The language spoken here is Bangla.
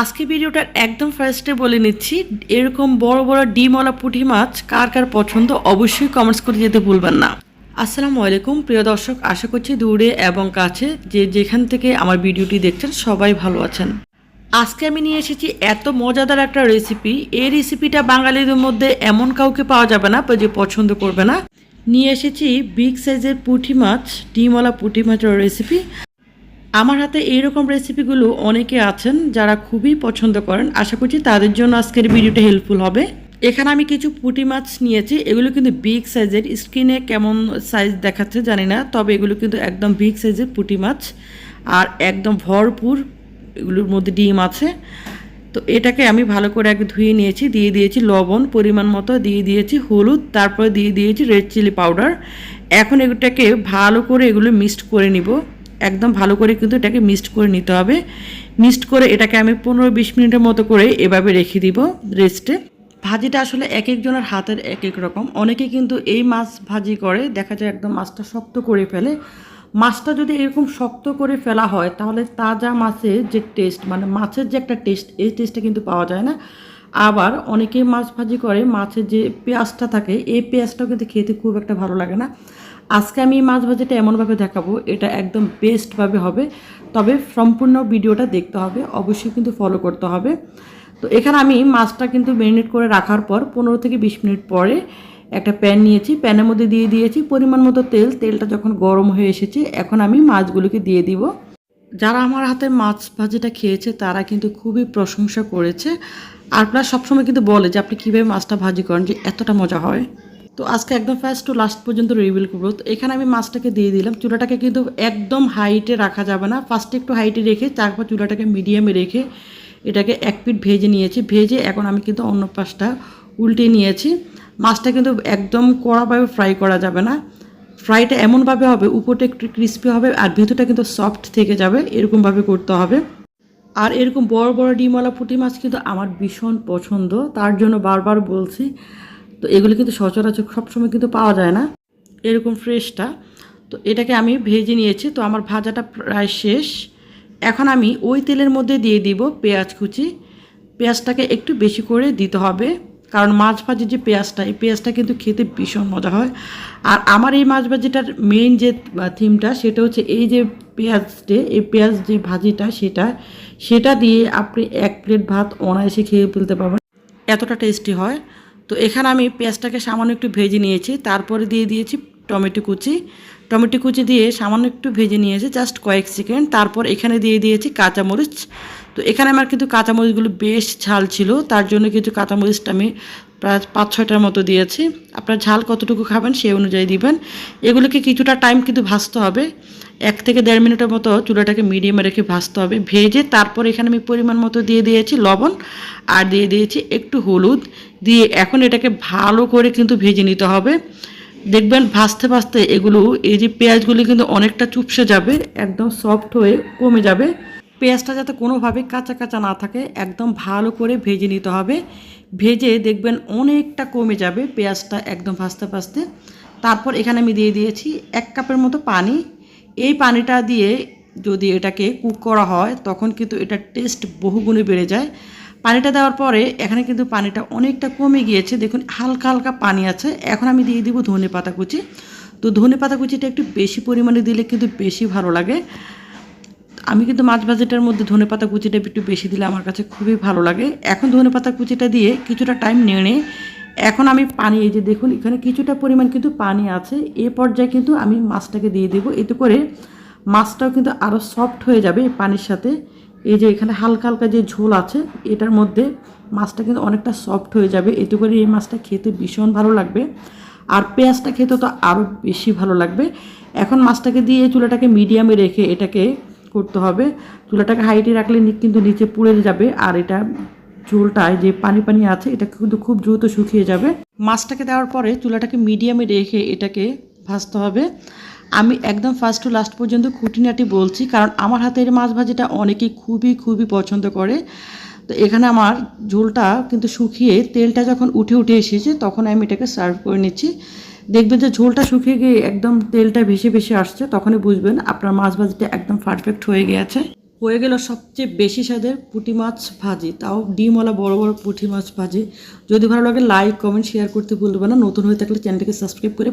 আজকে ভিডিওটার একদম ফার্স্টে বলে নিচ্ছি, এরকম বড় বড় ডিমওয়ালা পুঁটি মাছ কার কার পছন্দ অবশ্যই কমেন্টস করে যেতে ভুলবেন না। আসসালামু আলাইকুম প্রিয় দর্শক, আশা করছি দূরে এবং কাছে যে যেখান থেকে আমার ভিডিওটি দেখছেন সবাই ভালো আছেন। আজকে আমি নিয়ে এসেছি এত মজাদার একটা রেসিপি। এই রেসিপিটা বাঙালিদের মধ্যে এমন কাউকে পাওয়া যাবে না যে পছন্দ করবে না। নিয়ে এসেছি বিগ সাইজের পুঁটি মাছ, ডিমওয়ালা পুঁটি মাছের রেসিপি। আমার হাতে এইরকম রেসিপিগুলো অনেকে আছেন যারা খুবই পছন্দ করেন। আশা করছি তাদের জন্য আজকের ভিডিওটা হেল্পফুল হবে। এখানে আমি কিছু পুঁটি মাছ নিয়েছি, এগুলো কিন্তু বিগ সাইজের। স্ক্রিনে কেমন সাইজ দেখাচ্ছে জানি না, তবে এগুলো কিন্তু একদম বিগ সাইজের পুঁটি মাছ আর একদম ভরপুর এগুলোর মধ্যে ডিম আছে। তো এটাকে আমি ভালো করে আগে ধুয়ে নিয়েছি, দিয়ে দিয়েছি লবণ পরিমাণ মতো, দিয়ে দিয়েছি হলুদ, তারপরে দিয়ে দিয়েছি রেড চিলি পাউডার। এখন এগুলোটাকে ভালো করে এগুলো মিক্সড করে নিব। একদম ভালো করে কিন্তু এটাকে মিক্সড করে নিতে হবে। মিক্সড করে এটাকে আমি 15-20 মিনিটের মতো করে এভাবে রেখে দিব রেস্টে। ভাজিটা আসলে এক একজনের হাতের এক এক রকম। অনেকে কিন্তু এই মাছ ভাজি করে, দেখা যায় একদম মাছটা শক্ত করে ফেলে। মাছটা যদি এরকম শক্ত করে ফেলা হয় তাহলে তাজা মাছের যে টেস্ট, মানে মাছের যে একটা টেস্ট, এই টেস্টটা কিন্তু পাওয়া যায় না। আবার অনেকে মাছ ভাজি করে মাছের যে পেঁয়াজটা থাকে, এই পেঁয়াজটাও কিন্তু খেতে খুব একটা ভালো লাগে না। আজকে আমি মাছ ভাজিটা এমনভাবে দেখাবো, এটা একদম বেস্টভাবে হবে। তবে সম্পূর্ণ ভিডিওটা দেখতে হবে, অবশ্যই কিন্তু ফলো করতে হবে। তো এখানে আমি মাছটা কিন্তু ম্যারিনেট করে রাখার পর 15-20 মিনিট পরে একটা প্যান নিয়েছি, প্যানের মধ্যে দিয়ে দিয়েছি পরিমাণ মতো তেল। তেলটা যখন গরম হয়ে এসেছে এখন আমি মাছগুলোকে দিয়ে দিব। যারা আমার হাতে মাছ ভাজিটা খেয়েছে তারা কিন্তু খুবই প্রশংসা করেছে, আর প্লাস সবসময় কিন্তু বলে যে আপনি কীভাবে মাছটা ভাজি করেন, যে এতটা মজা হয়। তো আজকে একদম ফার্স্ট টু লাস্ট পর্যন্ত রিভিল করবো। তো এখানে আমি মাছটাকে দিয়ে দিলাম। চুলাটাকে কিন্তু একদম হাইটে রাখা যাবে না, ফার্স্টে একটু হাইটে রেখে তারপর চুলাটাকে মিডিয়ামে রেখে এটাকে এক পিঠ ভেজে নিয়েছি। ভেজে এখন আমি কিন্তু অন্য পাশটা উল্টে নিয়েছি। মাছটা কিন্তু একদম কড়াভাবে ফ্রাই করা যাবে না। ফ্রাইটা এমনভাবে হবে উপরটা একটু ক্রিস্পি হবে আর ভেতরটা কিন্তু সফট থেকে যাবে, এরকমভাবে করতে হবে। আর এরকম বড় বড় ডিমওয়ালা পুঁটি মাছ কিন্তু আমার ভীষণ পছন্দ, তার জন্য বারবার বলছি। তো এগুলো কিন্তু সচরাচর সবসময় কিন্তু পাওয়া যায় না এরকম ফ্রেশটা। তো এটাকে আমি ভেজে নিয়েছি। তো আমার ভাজাটা প্রায় শেষ। এখন আমি ওই তেলের মধ্যে দিয়ে দিব পেঁয়াজ কুচি। পেঁয়াজটাকে একটু বেশি করে দিতে হবে, কারণ মাছ ভাজির যে পেঁয়াজটা, এই পেঁয়াজটা কিন্তু খেতে ভীষণ মজা হয়। আর আমার এই মাছ ভাজিটার মেইন যে থিমটা সেটা হচ্ছে এই যে পেঁয়াজটে, এই পেঁয়াজ যে ভাজিটা সেটা দিয়ে আপনি এক প্লেট ভাত অনায়াসে খেয়ে ফেলতে পারবেন, এতটা টেস্টি হয়। তো এখানে আমি পেঁয়াজটাকে সামান্য একটু ভেজে নিয়েছি, তারপরে দিয়ে দিয়েছি টমেটো কুচি দিয়ে সামান্য একটু ভেজে নিয়েছি জাস্ট কয়েক সেকেন্ড। তারপর এখানে দিয়ে দিয়েছি কাঁচামরিচ। তো এখানে আমার কিন্তু কাঁচামরিচগুলো বেশ ঝাল ছিল, তার জন্য কিন্তু কাঁচামরিচটা আমি প্রায় 5-6টার মতো দিয়েছি। আপনার ঝাল কতটুকু খাবেন সেই অনুযায়ী দিবেন। এগুলোকে কিছুটা টাইম কিন্তু ভাজতে হবে, 1 থেকে 1.5 মিনিটের মতো চুলাটাকে মিডিয়ামে রেখে ভাজতে হবে। ভেজে তারপর এখানে আমি পরিমাণ মতো দিয়ে দিয়েছি লবণ আর দিয়ে দিয়েছি একটু হলুদ দিয়ে এখন এটাকে ভালো করে কিন্তু ভেজে নিতে হবে। দেখবেন ভাজতে ভাজতে এগুলো, এই যে পেঁয়াজগুলি কিন্তু অনেকটা চুপসে যাবে, একদম সফট হয়ে কমে যাবে। পেঁয়াজটা যাতে কোনোভাবে কাঁচা কাঁচা না থাকে একদম ভালো করে ভেজে নিতে হবে। ভেজে দেখবেন অনেকটা কমে যাবে পেঁয়াজটা একদম ভাজতে ভাজতে। তারপর এখানে আমি দিয়ে দিয়েছি 1 কাপের মতো পানি। এই পানিটা দিয়ে যদি এটাকে কুক করা হয় তখন কিন্তু এটার টেস্ট বহুগুণে বেড়ে যায়। পানিটা দেওয়ার পরে এখানে কিন্তু পানিটা অনেকটা কমে গিয়েছে, দেখুন হালকা হালকা পানি আছে। এখন আমি দিয়ে দিব ধনেপাতা কুচি। তো ধনেপাতা কুচিটা একটু বেশি পরিমাণে দিলে কিন্তু বেশি ভালো লাগে। আমি কিন্তু মাছ ভাজিটার মধ্যে ধনেপাতা কুচিটা একটু বেশি দিলে আমার কাছে খুবই ভালো লাগে। এখন ধনেপাতা কুচিটা দিয়ে কিছুটা টাইম নেড়ে এখন আমি পানি, এই যে দেখুন এখানে কিছুটা পরিমাণ কিন্তু পানি আছে, এ পর্যায়ে কিন্তু আমি মাছটাকে দিয়ে দেবো। এতে করে মাছটাও কিন্তু আরও সফট হয়ে যাবে এই পানির সাথে। এই যে এখানে হালকা হালকা যে ঝোল আছে এটার মধ্যে মাছটা কিন্তু অনেকটা সফট হয়ে যাবে, এতে করে এই মাছটা খেতে ভীষণ ভালো লাগবে। আর পেঁয়াজটা খেতে তো আরও বেশি ভালো লাগবে। এখন মাছটাকে দিয়ে চুলাটাকে মিডিয়ামে রেখে এটাকে করতে হবে। চুলাটাকে হাইটে রাখলে কিন্তু নিচে পুড়ে যাবে, আর এটা ঝোলটায় যে পানি পানি আছে এটা কিন্তু খুব দ্রুত শুকিয়ে যাবে। মাছটাকে দেওয়ার পরে চুলাটাকে মিডিয়ামে রেখে এটাকে ভাজতে হবে। আমি একদম ফার্স্ট টু লাস্ট পর্যন্ত খুঁটিনাটি বলছি, কারণ আমার হাতের মাছ ভাজিটা অনেকেই খুবই পছন্দ করে। তো এখানে আমার ঝোলটা কিন্তু শুকিয়ে তেলটা যখন উঠে এসেছে তখন আমি এটাকে সার্ভ করে নিচ্ছি। দেখবেন যে ঝোলটা শুকিয়ে গিয়ে একদম তেলটা ভেসে আসছে, তখনই বুঝবেন আপনার মাছ ভাজিটা একদম পারফেক্ট হয়ে গিয়েছে। হয়ে গেল সবচেয়ে বেশি স্বাদের পুঁটি মাছ ভাজি, তাও ডিমওয়ালা বড় বড় পুঁটি মাছ ভাজি। যদি ভালো লাগে লাইক কমেন্ট শেয়ার করতে ভুলবে না। নতুন হয়ে থাকলে চ্যানেলটিকে সাবস্ক্রাইব করে